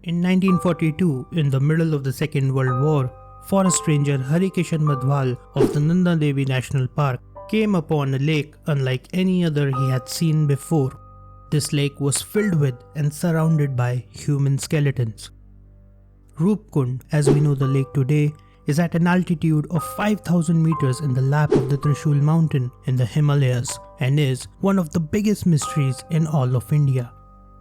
In 1942, in the middle of the Second World War, forest ranger Harikishan Madhwal of the Nanda Devi National Park came upon a lake unlike any other he had seen before. This lake was filled with and surrounded by human skeletons. Roopkund, as we know the lake today, is at an altitude of 5,000 meters in the lap of the Trishul mountain in the Himalayas and is one of the biggest mysteries in all of India.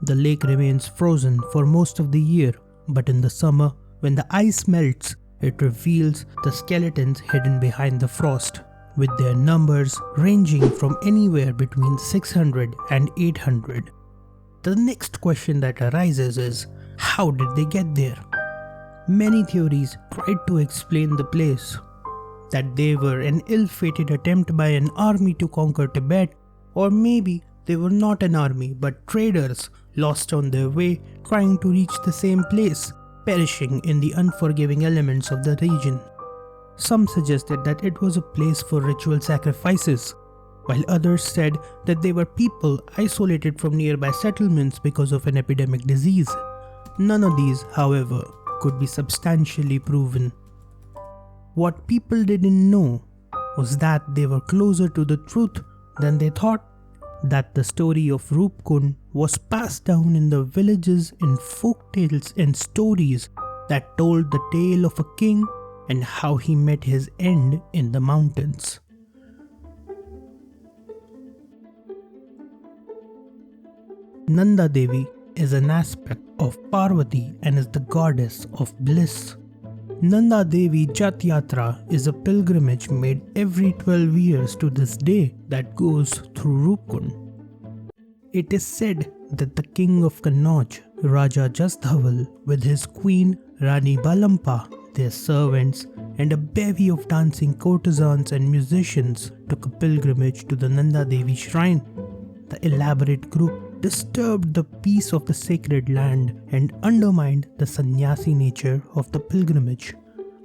The lake remains frozen for most of the year, but in the summer, when the ice melts, it reveals the skeletons hidden behind the frost, with their numbers ranging from anywhere between 600 and 800. The next question that arises is, how did they get there? Many theories tried to explain the place, that they were an ill-fated attempt by an army to conquer Tibet, or maybe they were not an army but traders lost on their way trying to reach the same place, perishing in the unforgiving elements of the region. Some suggested that it was a place for ritual sacrifices, while others said that they were people isolated from nearby settlements because of an epidemic disease. None of these, however, could be substantially proven. What people didn't know was that they were closer to the truth than they thought, that the story of Roopkund was passed down in the villages in folk tales and stories that told the tale of a king and how he met his end in the mountains. Nanda Devi is an aspect of Parvati and is the goddess of bliss. Nanda Devi Jat Yatra is a pilgrimage made every 12 years to this day that goes through Roopkund. It is said that the King of Kannauj, Raja Jasdhaval, with his queen Rani Balampa, their servants, and a bevy of dancing courtesans and musicians took a pilgrimage to the Nanda Devi shrine. The elaborate group disturbed the peace of the sacred land and undermined the sannyasi nature of the pilgrimage.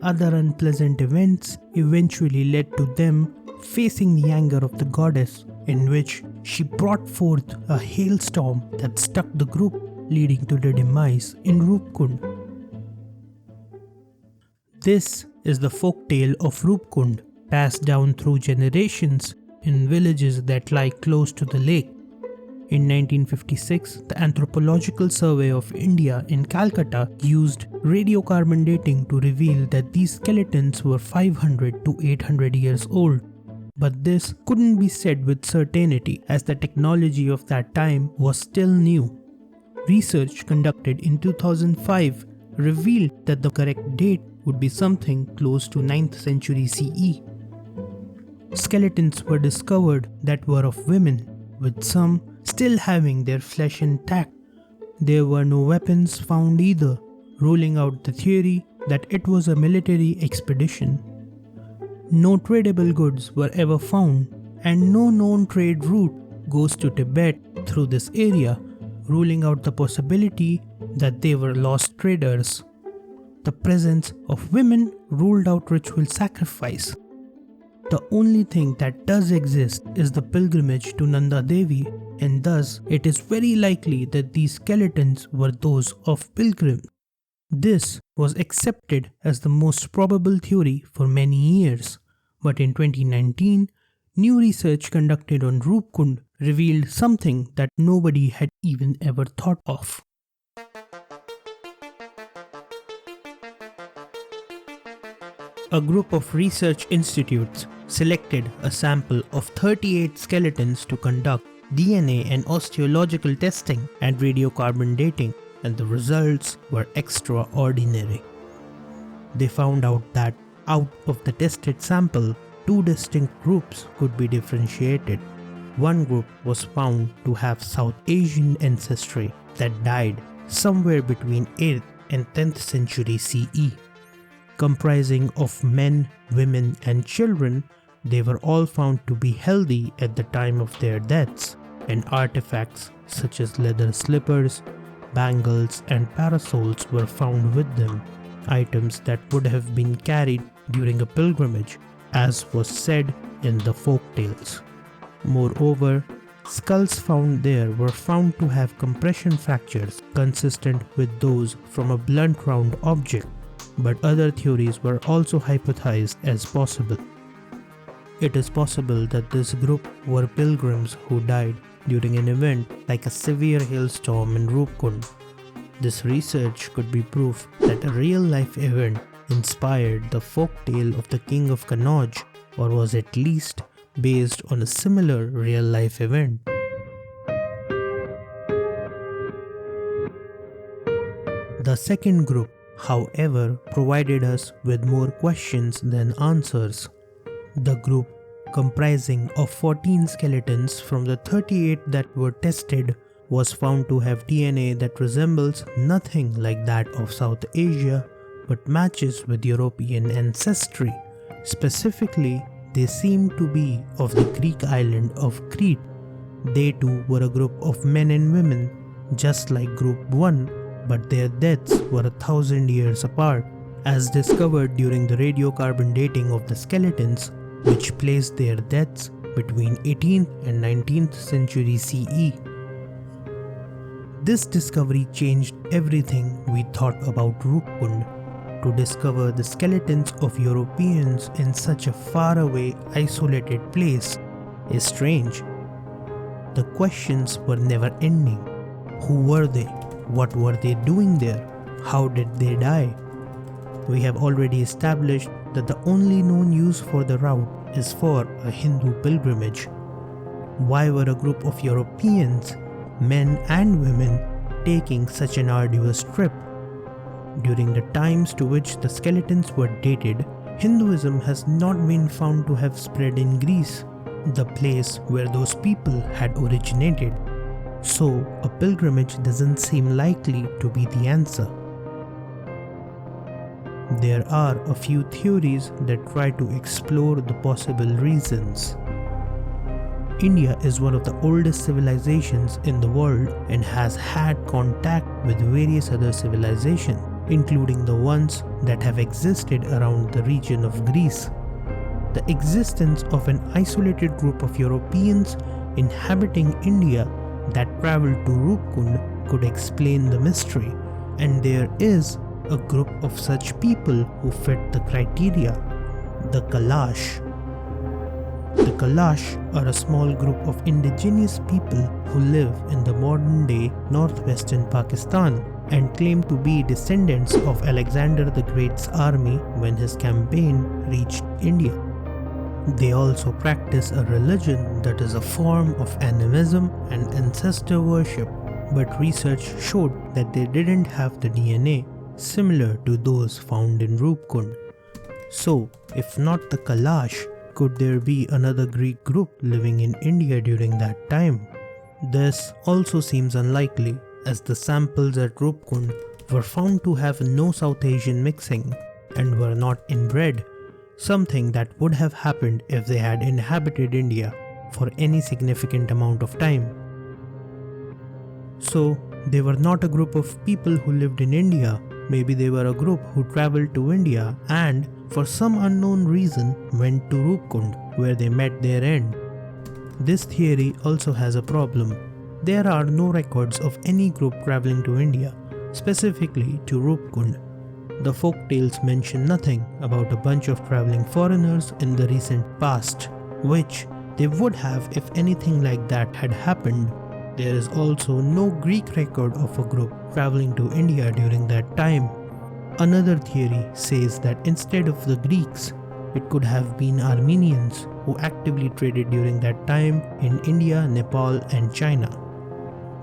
Other unpleasant events eventually led to them facing the anger of the goddess, in which she brought forth a hailstorm that struck the group, leading to their demise in Roopkund. This is the folktale of Roopkund, passed down through generations in villages that lie close to the lake. In 1956, the Anthropological Survey of India in Calcutta used radiocarbon dating to reveal that these skeletons were 500 to 800 years old. But this couldn't be said with certainty, as the technology of that time was still new. Research conducted in 2005 revealed that the correct date would be something close to 9th century CE. Skeletons were discovered that were of women, with some still having their flesh intact. There were no weapons found either, ruling out the theory that it was a military expedition. No tradable goods were ever found, and no known trade route goes to Tibet through this area, ruling out the possibility that they were lost traders. The presence of women ruled out ritual sacrifice. The only thing that does exist is the pilgrimage to Nanda Devi, and thus it is very likely that these skeletons were those of pilgrims. This was accepted as the most probable theory for many years, but in 2019, new research conducted on Roopkund revealed something that nobody had even ever thought of. A group of research institutes selected a sample of 38 skeletons to conduct DNA and osteological testing and radiocarbon dating, and the results were extraordinary. They found out that out of the tested sample, two distinct groups could be differentiated. One group was found to have South Asian ancestry that died somewhere between 8th and 10th century CE. Comprising of men, women, and children, they were all found to be healthy at the time of their deaths, and artifacts such as leather slippers, bangles, and parasols were found with them, items that would have been carried during a pilgrimage, as was said in the folk tales. Moreover, Skulls found there were found to have compression fractures consistent with those from a blunt round object, but other theories were also hypothesized as possible. It is possible that this group were pilgrims who died during an event like a severe hailstorm in Roopkund. This research could be proof that a real-life event inspired the folk tale of the King of Kannauj, or was at least based on a similar real-life event. The second group, however, provided us with more questions than answers. The group, comprising of 14 skeletons from the 38 that were tested, was found to have DNA that resembles nothing like that of South Asia but matches with European ancestry. Specifically, they seem to be of the Greek island of Crete. They too were a group of men and women, just like Group 1, but their deaths were 1,000 years apart, as discovered during the radiocarbon dating of the skeletons, which placed their deaths between 18th and 19th century CE. This discovery changed everything we thought about Roopkund. To discover the skeletons of Europeans in such a faraway, isolated place is strange. The questions were never ending. Who were they? What were they doing there? How did they die? We have already established that the only known use for the route is for a Hindu pilgrimage. Why were a group of Europeans, men and women, taking such an arduous trip? During the times to which the skeletons were dated, Hinduism has not been found to have spread in Greece, the place where those people had originated. So, a pilgrimage doesn't seem likely to be the answer. There are a few theories that try to explore the possible reasons. India is one of the oldest civilizations in the world and has had contact with various other civilizations, including the ones that have existed around the region of Greece. The existence of an isolated group of Europeans inhabiting India that traveled to Roopkund could explain the mystery, and there is a group of such people who fit the criteria: the Kalash. The Kalash are a small group of indigenous people who live in the modern-day northwestern Pakistan and claim to be descendants of Alexander the Great's army when his campaign reached India. They also practice a religion that is a form of animism and ancestor worship, but research showed that they didn't have the DNA similar to those found in Roopkund. So, if not the Kalash, could there be another Greek group living in India during that time? This also seems unlikely, as the samples at Roopkund were found to have no South Asian mixing and were not inbred, something that would have happened if they had inhabited India for any significant amount of time. So, they were not a group of people who lived in India. Maybe they were a group who traveled to India and, for some unknown reason, went to Roopkund, where they met their end. This theory also has a problem. There are no records of any group traveling to India, specifically to Roopkund. The folktales mention nothing about a bunch of traveling foreigners in the recent past, which they would have if anything like that had happened. There is also no Greek record of a group traveling to India during that time. Another theory says that instead of the Greeks, it could have been Armenians who actively traded during that time in India, Nepal, and China.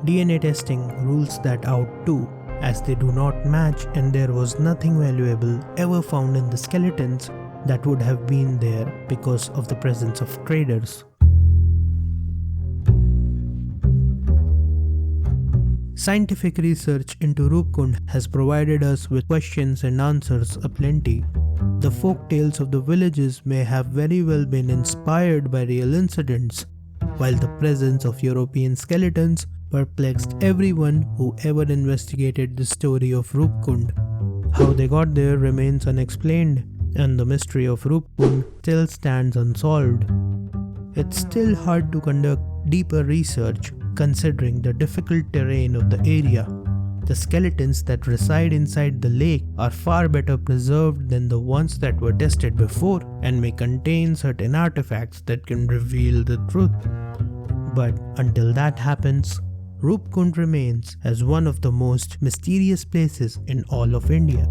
DNA testing rules that out too, as they do not match and there was nothing valuable ever found in the skeletons that would have been there because of the presence of traders. Scientific research into Roopkund has provided us with questions and answers aplenty. The folk tales of the villages may have very well been inspired by real incidents, while the presence of European skeletons perplexed everyone who ever investigated the story of Roopkund. How they got there remains unexplained, and the mystery of Roopkund still stands unsolved. It's still hard to conduct deeper research, considering the difficult terrain of the area, the skeletons that reside inside the lake are far better preserved than the ones that were tested before and may contain certain artifacts that can reveal the truth. But until that happens, Roopkund remains as one of the most mysterious places in all of India.